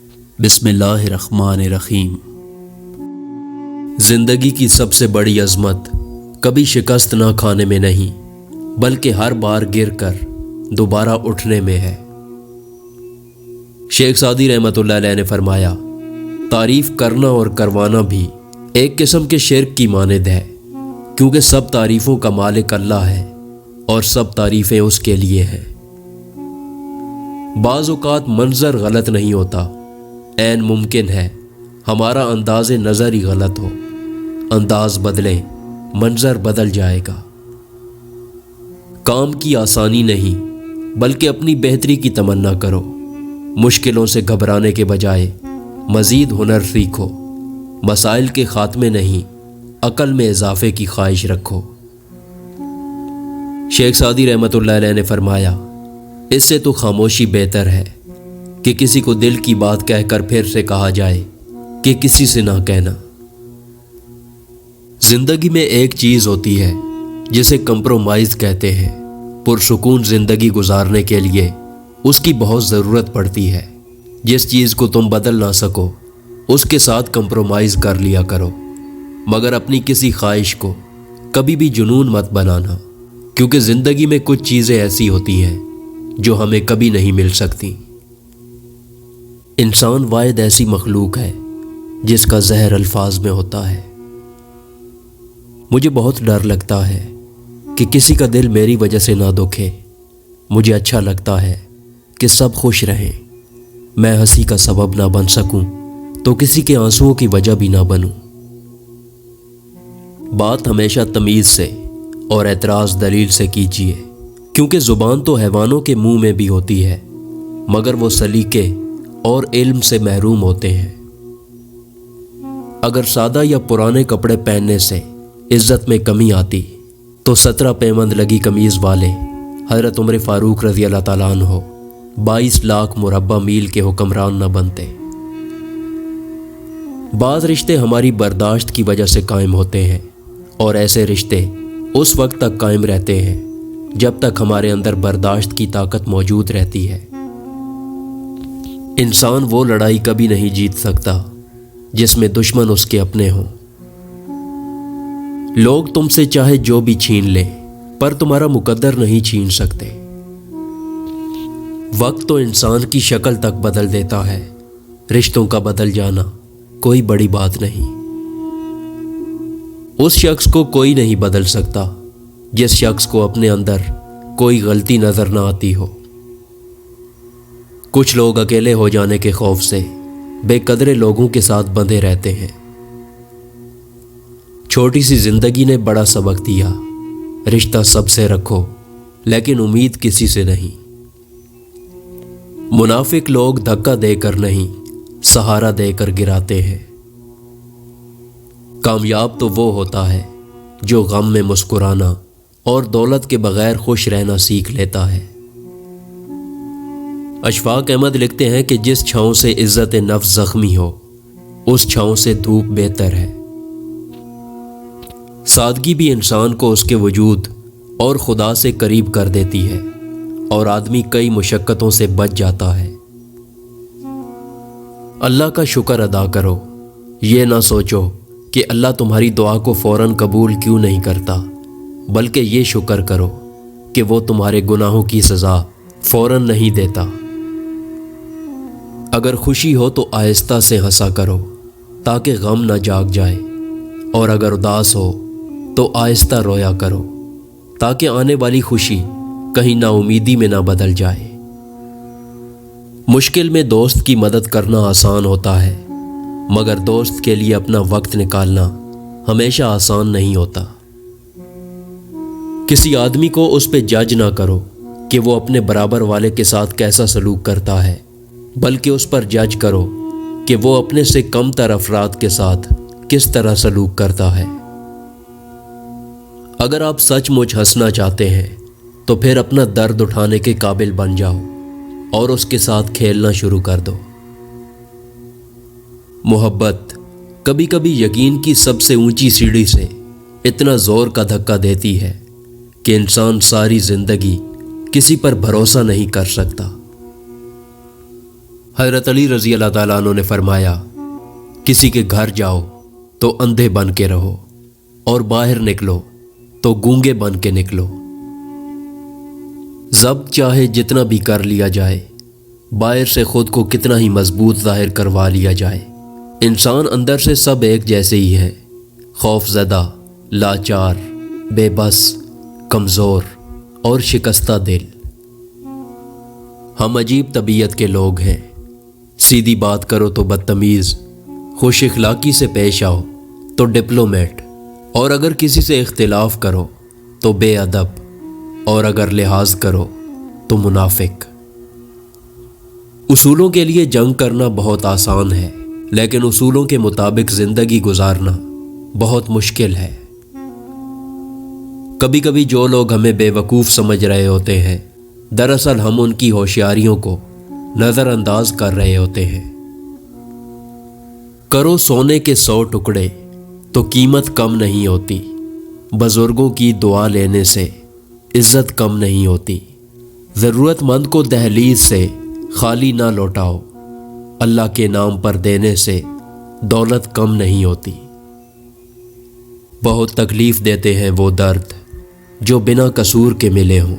بسم اللہ الرحمن الرحیم۔ زندگی کی سب سے بڑی عظمت کبھی شکست نہ کھانے میں نہیں، بلکہ ہر بار گر کر دوبارہ اٹھنے میں ہے۔ شیخ سعدی رحمۃ اللہ علیہ نے فرمایا، تعریف کرنا اور کروانا بھی ایک قسم کے شرک کی مانند ہے، کیونکہ سب تعریفوں کا مالک اللہ ہے اور سب تعریفیں اس کے لیے ہیں۔ بعض اوقات منظر غلط نہیں ہوتا، عین ممکن ہے ہمارا انداز نظر ہی غلط ہو۔ انداز بدلیں، منظر بدل جائے گا۔ کام کی آسانی نہیں، بلکہ اپنی بہتری کی تمنا کرو۔ مشکلوں سے گھبرانے کے بجائے مزید ہنر سیکھو۔ مسائل کے خاتمے نہیں، عقل میں اضافے کی خواہش رکھو۔ شیخ سعدی رحمۃ اللہ علیہ نے فرمایا، اس سے تو خاموشی بہتر ہے کہ کسی کو دل کی بات کہہ کر پھر سے کہا جائے کہ کسی سے نہ کہنا۔ زندگی میں ایک چیز ہوتی ہے جسے کمپرومائز کہتے ہیں۔ پرسکون زندگی گزارنے کے لیے اس کی بہت ضرورت پڑتی ہے۔ جس چیز کو تم بدل نہ سکو اس کے ساتھ کمپرومائز کر لیا کرو، مگر اپنی کسی خواہش کو کبھی بھی جنون مت بنانا، کیونکہ زندگی میں کچھ چیزیں ایسی ہوتی ہیں جو ہمیں کبھی نہیں مل سکتی۔ انسان واحد ایسی مخلوق ہے جس کا زہر الفاظ میں ہوتا ہے۔ مجھے بہت ڈر لگتا ہے کہ کسی کا دل میری وجہ سے نہ دکھے۔ مجھے اچھا لگتا ہے کہ سب خوش رہیں۔ میں ہنسی کا سبب نہ بن سکوں تو کسی کے آنسوؤں کی وجہ بھی نہ بنوں۔ بات ہمیشہ تمیز سے اور اعتراض دلیل سے کیجیے، کیونکہ زبان تو حیوانوں کے منہ میں بھی ہوتی ہے، مگر وہ سلیقے اور علم سے محروم ہوتے ہیں۔ اگر سادہ یا پرانے کپڑے پہننے سے عزت میں کمی آتی تو 17 پیمند لگی قمیض والے حضرت عمر فاروق رضی اللہ تعالیٰ عنہ 22 لاکھ مربع میل کے حکمران نہ بنتے۔ بعض رشتے ہماری برداشت کی وجہ سے قائم ہوتے ہیں، اور ایسے رشتے اس وقت تک قائم رہتے ہیں جب تک ہمارے اندر برداشت کی طاقت موجود رہتی ہے۔ انسان وہ لڑائی کبھی نہیں جیت سکتا جس میں دشمن اس کے اپنے ہوں۔ لوگ تم سے چاہے جو بھی چھین لیں، پر تمہارا مقدر نہیں چھین سکتے۔ وقت تو انسان کی شکل تک بدل دیتا ہے، رشتوں کا بدل جانا کوئی بڑی بات نہیں۔ اس شخص کو کوئی نہیں بدل سکتا جس شخص کو اپنے اندر کوئی غلطی نظر نہ آتی ہو۔ کچھ لوگ اکیلے ہو جانے کے خوف سے بے قدرے لوگوں کے ساتھ بندھے رہتے ہیں۔ چھوٹی سی زندگی نے بڑا سبق دیا، رشتہ سب سے رکھو لیکن امید کسی سے نہیں۔ منافق لوگ دھکا دے کر نہیں، سہارا دے کر گراتے ہیں۔ کامیاب تو وہ ہوتا ہے جو غم میں مسکرانا اور دولت کے بغیر خوش رہنا سیکھ لیتا ہے۔ اشفاق احمد لکھتے ہیں کہ جس چھاؤں سے عزت نفس زخمی ہو اس چھاؤں سے دھوپ بہتر ہے۔ سادگی بھی انسان کو اس کے وجود اور خدا سے قریب کر دیتی ہے، اور آدمی کئی مشقتوں سے بچ جاتا ہے۔ اللہ کا شکر ادا کرو، یہ نہ سوچو کہ اللہ تمہاری دعا کو فوراً قبول کیوں نہیں کرتا، بلکہ یہ شکر کرو کہ وہ تمہارے گناہوں کی سزا فوراً نہیں دیتا۔ اگر خوشی ہو تو آہستہ سے ہنسا کرو تاکہ غم نہ جاگ جائے، اور اگر اداس ہو تو آہستہ رویا کرو تاکہ آنے والی خوشی کہیں نا امیدی میں نہ بدل جائے۔ مشکل میں دوست کی مدد کرنا آسان ہوتا ہے، مگر دوست کے لیے اپنا وقت نکالنا ہمیشہ آسان نہیں ہوتا۔ کسی آدمی کو اس پہ جج نہ کرو کہ وہ اپنے برابر والے کے ساتھ کیسا سلوک کرتا ہے، بلکہ اس پر جج کرو کہ وہ اپنے سے کم تر افراد کے ساتھ کس طرح سلوک کرتا ہے۔ اگر آپ سچ مچ ہنسنا چاہتے ہیں تو پھر اپنا درد اٹھانے کے قابل بن جاؤ اور اس کے ساتھ کھیلنا شروع کر دو۔ محبت کبھی کبھی یقین کی سب سے اونچی سیڑھی سے اتنا زور کا دھکا دیتی ہے کہ انسان ساری زندگی کسی پر بھروسہ نہیں کر سکتا۔ حضرت علی رضی اللہ تعالیٰ عنہ نے فرمایا، کسی کے گھر جاؤ تو اندھے بن کے رہو اور باہر نکلو تو گونگے بن کے نکلو۔ ضبط چاہے جتنا بھی کر لیا جائے، باہر سے خود کو کتنا ہی مضبوط ظاہر کروا لیا جائے، انسان اندر سے سب ایک جیسے ہی ہے، خوف زدہ، لاچار، بے بس، کمزور اور شکستہ دل۔ ہم عجیب طبیعت کے لوگ ہیں، سیدھی بات کرو تو بدتمیز، خوش اخلاقی سے پیش آؤ تو ڈپلومیٹ، اور اگر کسی سے اختلاف کرو تو بے ادب، اور اگر لحاظ کرو تو منافق۔ اصولوں کے لیے جنگ کرنا بہت آسان ہے، لیکن اصولوں کے مطابق زندگی گزارنا بہت مشکل ہے۔ کبھی کبھی جو لوگ ہمیں بے وقوف سمجھ رہے ہوتے ہیں، دراصل ہم ان کی ہوشیاریوں کو نظر انداز کر رہے ہوتے ہیں۔ کرو سونے کے 100 ٹکڑے تو قیمت کم نہیں ہوتی، بزرگوں کی دعا لینے سے عزت کم نہیں ہوتی، ضرورت مند کو دہلیز سے خالی نہ لوٹاؤ، اللہ کے نام پر دینے سے دولت کم نہیں ہوتی۔ بہت تکلیف دیتے ہیں وہ درد جو بنا قصور کے ملے ہوں،